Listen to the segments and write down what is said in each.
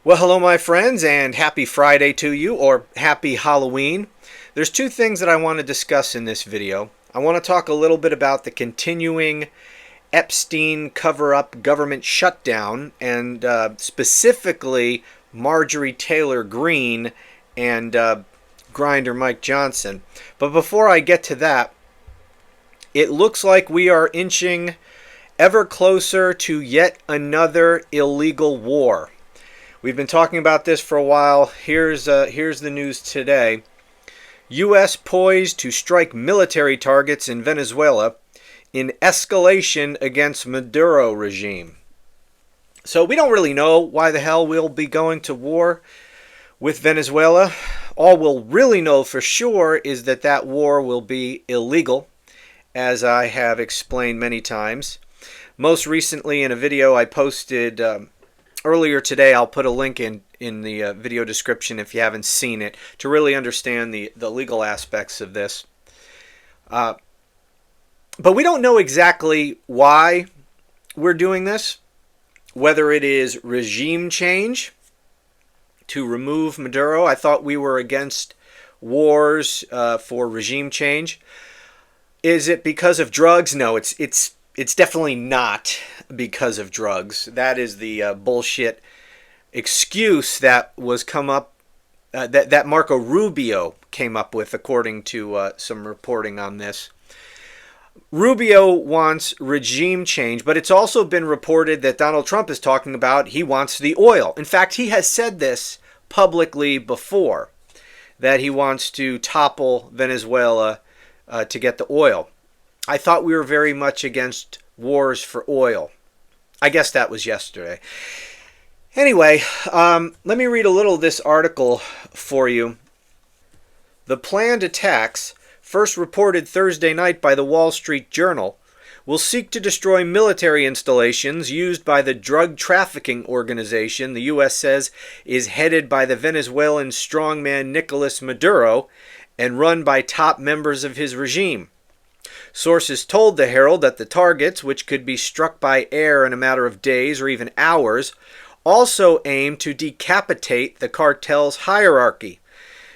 Well, hello, my friends, and happy Friday to you, or happy Halloween. There's two things that I want to discuss in this video. I want to talk a little bit about the continuing Epstein cover-up government shutdown, and specifically Marjorie Taylor Greene and Grinder Mike Johnson. But before I get to that, it looks like we are inching ever closer to yet another illegal war. We've been talking about this for a while. Here's the news today. U.S. poised to strike military targets in Venezuela in escalation against Maduro regime. So we don't really know why the hell we'll be going to war with Venezuela. All we'll really know for sure is that that war will be illegal, as I have explained many times. Most recently in a video I posted earlier today. I'll put a link in the video description if you haven't seen it to really understand the legal aspects of this. But we don't know exactly why we're doing this, whether it is regime change to remove Maduro. I thought we were against wars for regime change. Is it because of drugs? No, it's definitely not because of drugs. That is the bullshit excuse that was come up, that Marco Rubio came up with, according to some reporting on this. Rubio wants regime change, but it's also been reported that Donald Trump is talking about he wants the oil. In fact, he has said this publicly before, that he wants to topple Venezuela to get the oil. I thought we were very much against wars for oil. I guess that was yesterday. Anyway, let me read a little of this article for you. The planned attacks, first reported Thursday night by the Wall Street Journal, will seek to destroy military installations used by the drug trafficking organization the U.S. says is headed by the Venezuelan strongman Nicolas Maduro and run by top members of his regime. Sources told the Herald that the targets, which could be struck by air in a matter of days or even hours, also aim to decapitate the cartel's hierarchy.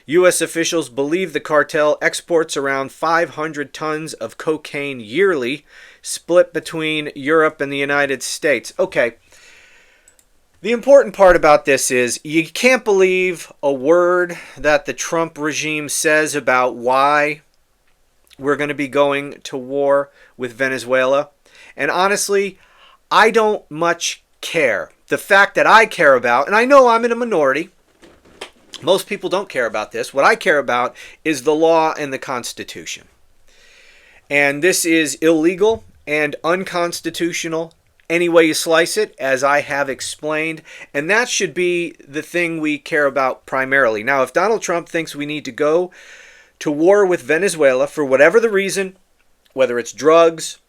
U.S. officials believe the cartel exports around 500 tons of cocaine yearly, split between Europe and the United States. Okay, the important part about this is you can't believe a word that the Trump regime says about why we're going to be going to war with Venezuela. And honestly, I don't much care. The fact that I care about, and I know I'm in a minority, most people don't care about this. What I care about is the law and the Constitution. And this is illegal and unconstitutional any way you slice it, as I have explained. And that should be the thing we care about primarily. Now, if Donald Trump thinks we need to go to war with Venezuela for whatever the reason, whether it's drugs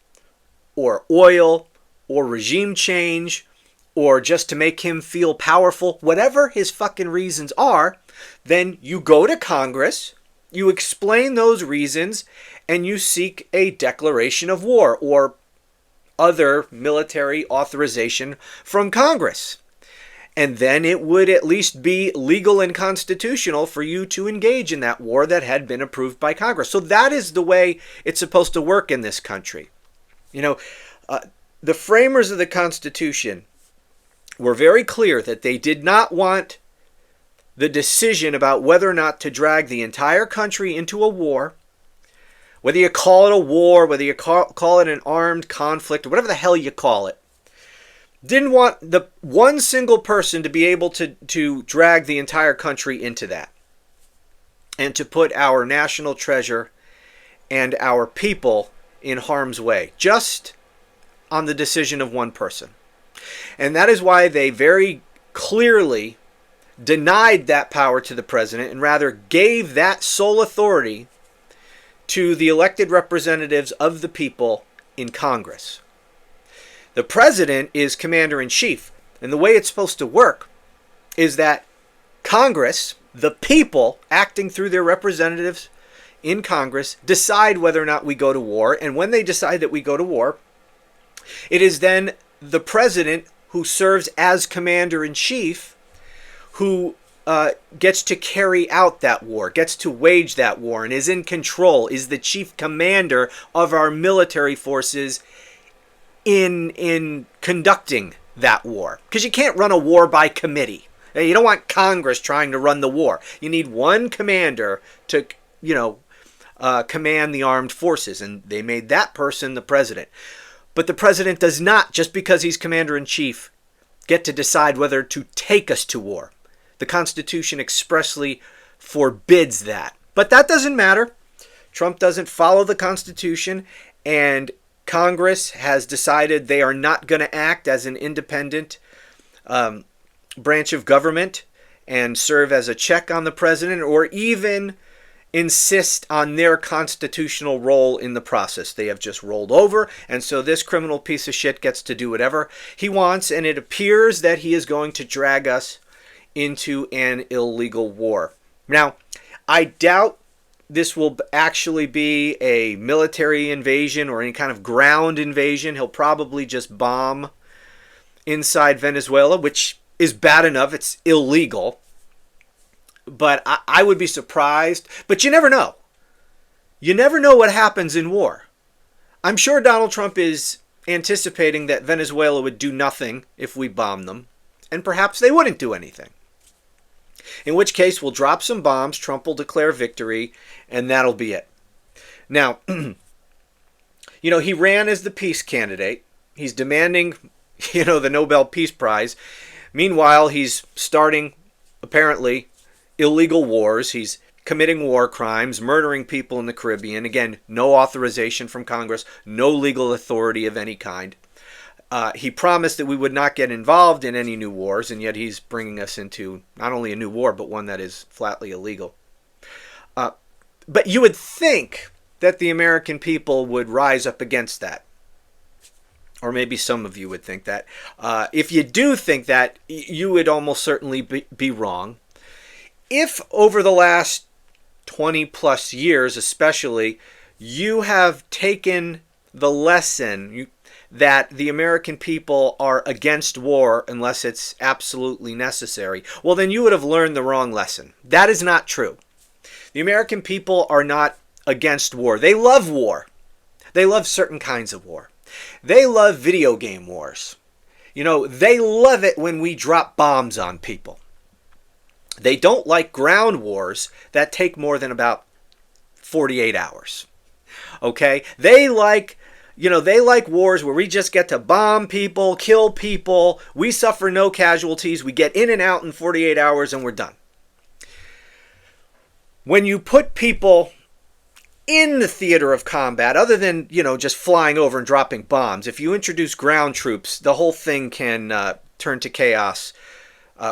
or oil or regime change or just to make him feel powerful, whatever his fucking reasons are, then you go to Congress, you explain those reasons, and you seek a declaration of war or other military authorization from Congress. And then it would at least be legal and constitutional for you to engage in that war that had been approved by Congress. So that is the way it's supposed to work in this country. You know, the framers of the Constitution were very clear that they did not want the decision about whether or not to drag the entire country into a war, whether you call it a war, whether you call it an armed conflict, or whatever the hell you call it. Didn't want the one single person to be able to drag the entire country into that and to put our national treasure and our people in harm's way, just on the decision of one person. And that is why they very clearly denied that power to the president and rather gave that sole authority to the elected representatives of the people in Congress. The president is commander-in-chief, and the way it's supposed to work is that Congress, the people acting through their representatives in Congress, decide whether or not we go to war, and when they decide that we go to war, it is then the president who serves as commander-in-chief who gets to carry out that war, gets to wage that war, and is in control, is the chief commander of our military forces in conducting that war. Because you can't run a war by committee. You don't want Congress trying to run the war. You need one commander to, command the armed forces, and they made that person the president. But the president does not, just because he's commander-in-chief, get to decide whether to take us to war. The Constitution expressly forbids that. But that doesn't matter. Trump doesn't follow the Constitution, and Congress has decided they are not going to act as an independent branch of government and serve as a check on the president, or even insist on their constitutional role in the process. They have just rolled over, and so this criminal piece of shit gets to do whatever he wants, and it appears that he is going to drag us into an illegal war. Now, I doubt this will actually be a military invasion or any kind of ground invasion. He'll probably just bomb inside Venezuela, which is bad enough. It's illegal. But I would be surprised. But you never know. You never know what happens in war. I'm sure Donald Trump is anticipating that Venezuela would do nothing if we bomb them. And perhaps they wouldn't do anything. In which case, we'll drop some bombs, Trump will declare victory, and that'll be it. Now, he ran as the peace candidate. He's demanding, the Nobel Peace Prize. Meanwhile, he's starting, apparently, illegal wars. He's committing war crimes, murdering people in the Caribbean. Again, no authorization from Congress, no legal authority of any kind. He promised that we would not get involved in any new wars, and yet he's bringing us into not only a new war, but one that is flatly illegal. But you would think that the American people would rise up against that. Or maybe some of you would think that. If you do think that, you would almost certainly be wrong. If over the last 20 plus years especially, you have taken the lesson that the American people are against war unless it's absolutely necessary, well, then you would have learned the wrong lesson. That is not true. The American people are not against war. They love war. They love certain kinds of war. They love video game wars. They love it when we drop bombs on people. They don't like ground wars that take more than about 48 hours. Okay? They like wars where we just get to bomb people, kill people, we suffer no casualties, we get in and out in 48 hours and we're done. When you put people in the theater of combat, other than, just flying over and dropping bombs, if you introduce ground troops, the whole thing can turn to chaos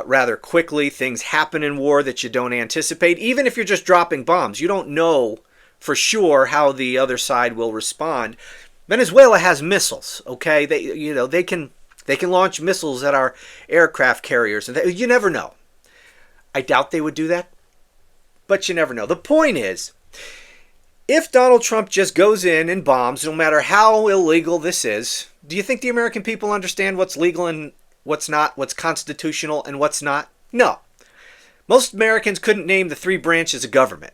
rather quickly. Things happen in war that you don't anticipate. Even if you're just dropping bombs, you don't know for sure how the other side will respond. Venezuela has missiles, okay? They can launch missiles at our aircraft carriers, and you never know. I doubt they would do that, but you never know. The point is, if Donald Trump just goes in and bombs, no matter how illegal this is, do you think the American people understand what's legal and what's not, what's constitutional and what's not? No. Most Americans couldn't name the 3 branches of government,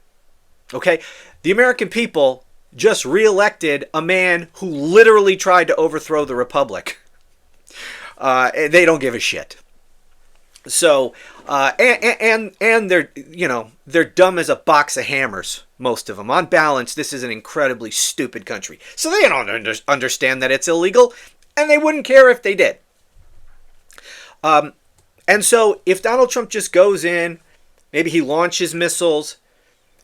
okay? The American people just reelected a man who literally tried to overthrow the republic. They don't give a shit. So, and they're dumb as a box of hammers, most of them. On balance, this is an incredibly stupid country. So they don't understand that it's illegal, and they wouldn't care if they did. And so if Donald Trump just goes in, maybe he launches missiles,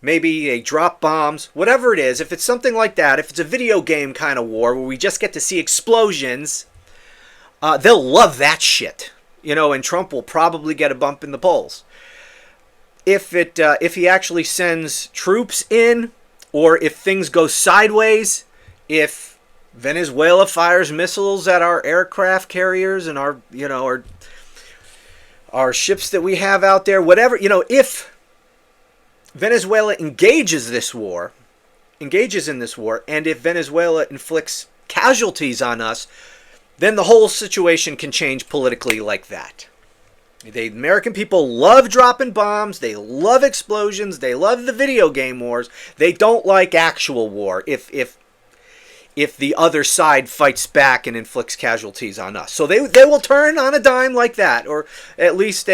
maybe they drop bombs, whatever it is, if it's something like that, if it's a video game kind of war where we just get to see explosions, they'll love that shit. And Trump will probably get a bump in the polls. If he actually sends troops in, or if things go sideways, if Venezuela fires missiles at our aircraft carriers and our ships that we have out there, whatever, if Venezuela engages in this war, and if Venezuela inflicts casualties on us, then the whole situation can change politically like that. The American people love dropping bombs. They love explosions. They love the video game wars. They don't like actual war if the other side fights back and inflicts casualties on us. So they will turn on a dime like that, or at least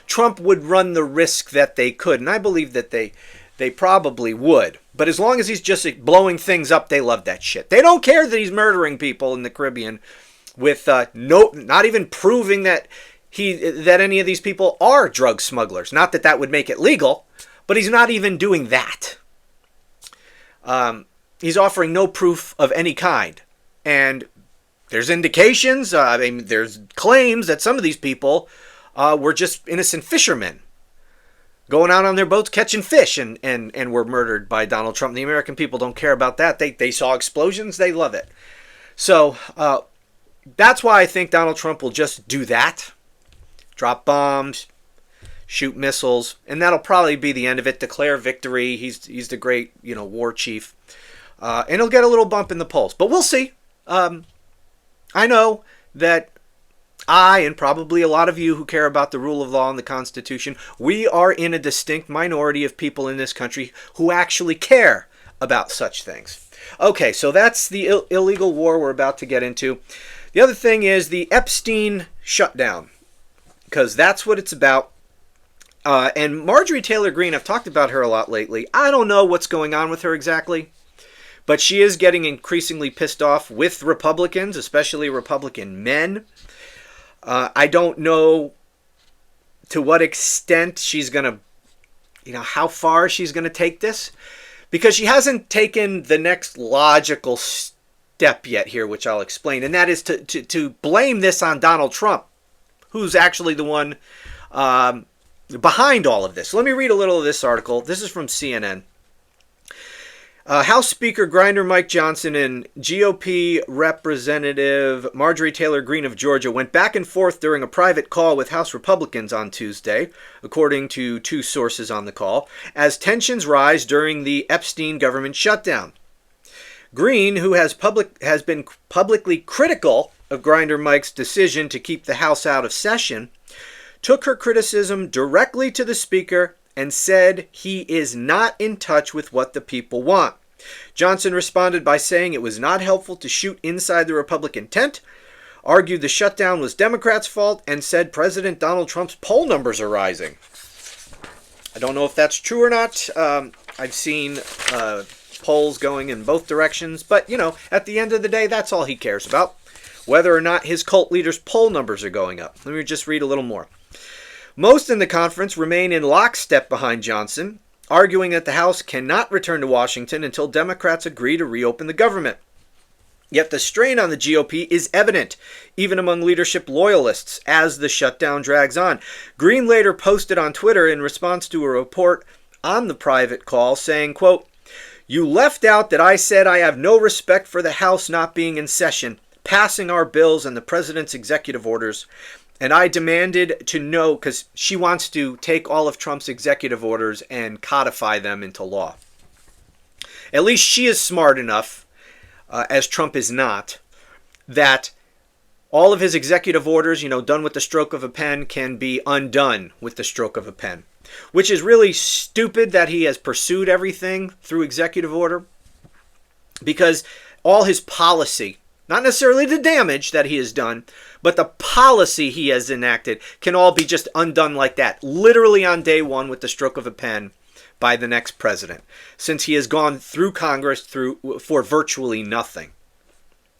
Trump would run the risk that they could, and I believe that they probably would. But as long as he's just blowing things up, they love that shit. They don't care that he's murdering people in the Caribbean with not even proving that any of these people are drug smugglers. Not that that would make it legal, but he's not even doing that. He's offering no proof of any kind. And there's indications, there's claims that some of these people were just innocent fishermen going out on their boats catching fish and were murdered by Donald Trump. The American people don't care about that. They saw explosions. They love it. So that's why I think Donald Trump will just do that. Drop bombs, shoot missiles, and that'll probably be the end of it. Declare victory. He's the great, war chief. And he'll get a little bump in the polls. But we'll see. I know that I, and probably a lot of you who care about the rule of law and the Constitution, we are in a distinct minority of people in this country who actually care about such things. Okay, so that's the illegal war we're about to get into. The other thing is the Epstein shutdown, because that's what it's about. And Marjorie Taylor Greene, I've talked about her a lot lately. I don't know what's going on with her exactly, but she is getting increasingly pissed off with Republicans, especially Republican men. I don't know to what extent she's going to, how far she's going to take this, because she hasn't taken the next logical step yet here, which I'll explain, and that is to blame this on Donald Trump, who's actually the one behind all of this. Let me read a little of this article. This is from CNN. House Speaker Grindr Mike Johnson and GOP Representative Marjorie Taylor Greene of Georgia went back and forth during a private call with House Republicans on Tuesday, according to two sources on the call, as tensions rise during the Epstein government shutdown. Greene, who has been publicly critical of Grindr Mike's decision to keep the House out of session, took her criticism directly to the Speaker and said he is not in touch with what the people want. Johnson responded by saying it was not helpful to shoot inside the Republican tent, argued the shutdown was Democrats' fault, and said President Donald Trump's poll numbers are rising. I don't know if that's true or not. I've seen polls going in both directions, but, at the end of the day, that's all he cares about, whether or not his cult leaders' poll numbers are going up. Let me just read a little more. Most in the conference remain in lockstep behind Johnson, arguing that the House cannot return to Washington until Democrats agree to reopen the government. Yet the strain on the GOP is evident, even among leadership loyalists, as the shutdown drags on. Greene later posted on Twitter in response to a report on the private call saying, quote, "You left out that I said I have no respect for the House not being in session, passing our bills and the president's executive orders. And I demanded to know," because she wants to take all of Trump's executive orders and codify them into law. At least she is smart enough, as Trump is not, that all of his executive orders, done with the stroke of a pen, can be undone with the stroke of a pen. Which is really stupid that he has pursued everything through executive order, because all his policy, not necessarily the damage that he has done, but the policy he has enacted can all be just undone like that, literally on day one with the stroke of a pen by the next president, since he has gone through Congress for virtually nothing.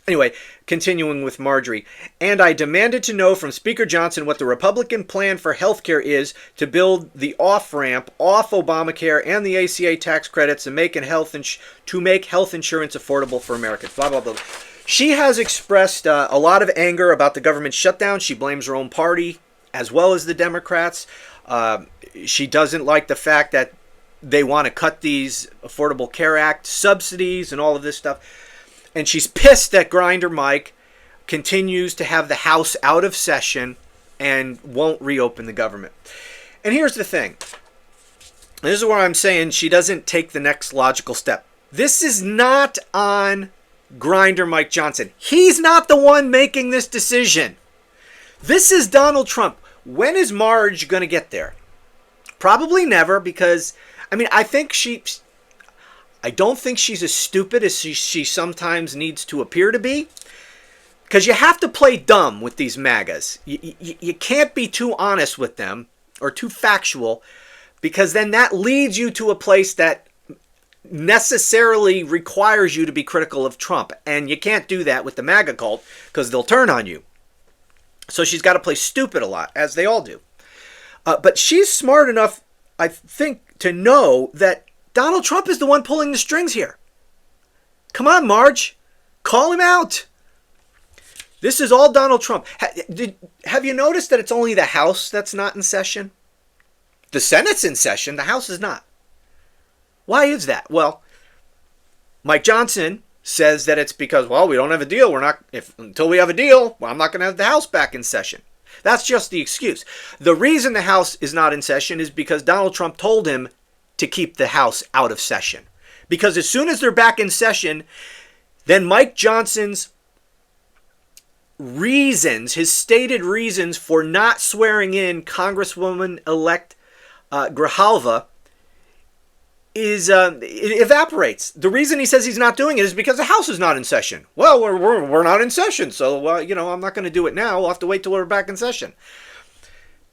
Anyway, continuing with Marjorie. "And I demanded to know from Speaker Johnson what the Republican plan for health care is to build the off-ramp off Obamacare and the ACA tax credits and make health insurance affordable for Americans." Blah, blah, blah. She has expressed a lot of anger about the government shutdown. She blames her own party as well as the Democrats. She doesn't like the fact that they want to cut these Affordable Care Act subsidies and all of this stuff. And she's pissed that Grindr Mike continues to have the House out of session and won't reopen the government. And here's the thing. This is where I'm saying she doesn't take the next logical step. This is not on Grindr Mike Johnson. He's not the one making this decision. This is Donald Trump. When is Marge going to get there? Probably never, because, I mean, I don't think she's as stupid as she sometimes needs to appear to be. Because you have to play dumb with these MAGAs. You can't be too honest with them or too factual, because then that leads you to a place that necessarily requires you to be critical of Trump. And you can't do that with the MAGA cult, because they'll turn on you. So she's got to play stupid a lot, as they all do. But she's smart enough, I think, to know that Donald Trump is the one pulling the strings here. Come on, Marge. Call him out. This is all Donald Trump. Have you noticed that it's only the House that's not in session? The Senate's in session. The House is not. Why is that? Well, Mike Johnson says that it's because, well, we don't have a deal. Until we have a deal, well, I'm not going to have the House back in session. That's just the excuse. The reason the House is not in session is because Donald Trump told him to keep the House out of session. Because as soon as they're back in session, then Mike Johnson's reasons, his stated reasons for not swearing in Congresswoman-elect Grijalva, it evaporates. The reason he says he's not doing it is because the House is not in session. Well, we're not in session, so I'm not going to do it now. We'll have to wait till we're back in session.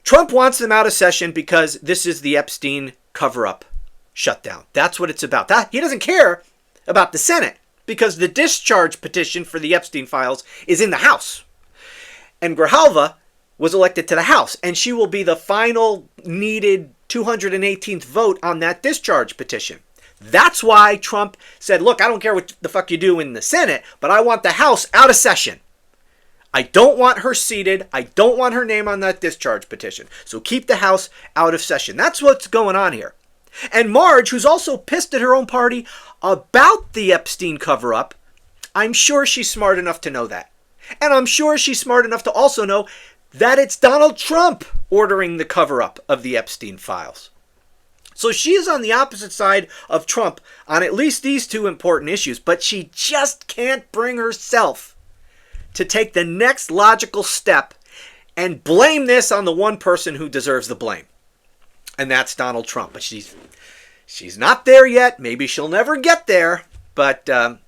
Trump wants them out of session because this is the Epstein cover-up shutdown. That's what it's about. He doesn't care about the Senate, because the discharge petition for the Epstein files is in the House. And Grijalva was elected to the House, and she will be the final needed 218th vote on that discharge petition. That's why Trump said, look, I don't care what the fuck you do in the Senate, but I want the House out of session. I don't want her seated. I don't want her name on that discharge petition. So keep the House out of session. That's what's going on here. And Marge, who's also pissed at her own party about the Epstein cover-up, I'm sure she's smart enough to know that. And I'm sure she's smart enough to also know that it's Donald Trump ordering the cover-up of the Epstein files. So she is on the opposite side of Trump on at least these two important issues, but she just can't bring herself to take the next logical step and blame this on the one person who deserves the blame. And that's Donald Trump. But she's not there yet. Maybe she'll never get there. But, I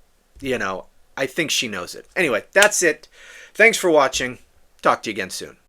think she knows it. Anyway, that's it. Thanks for watching. Talk to you again soon.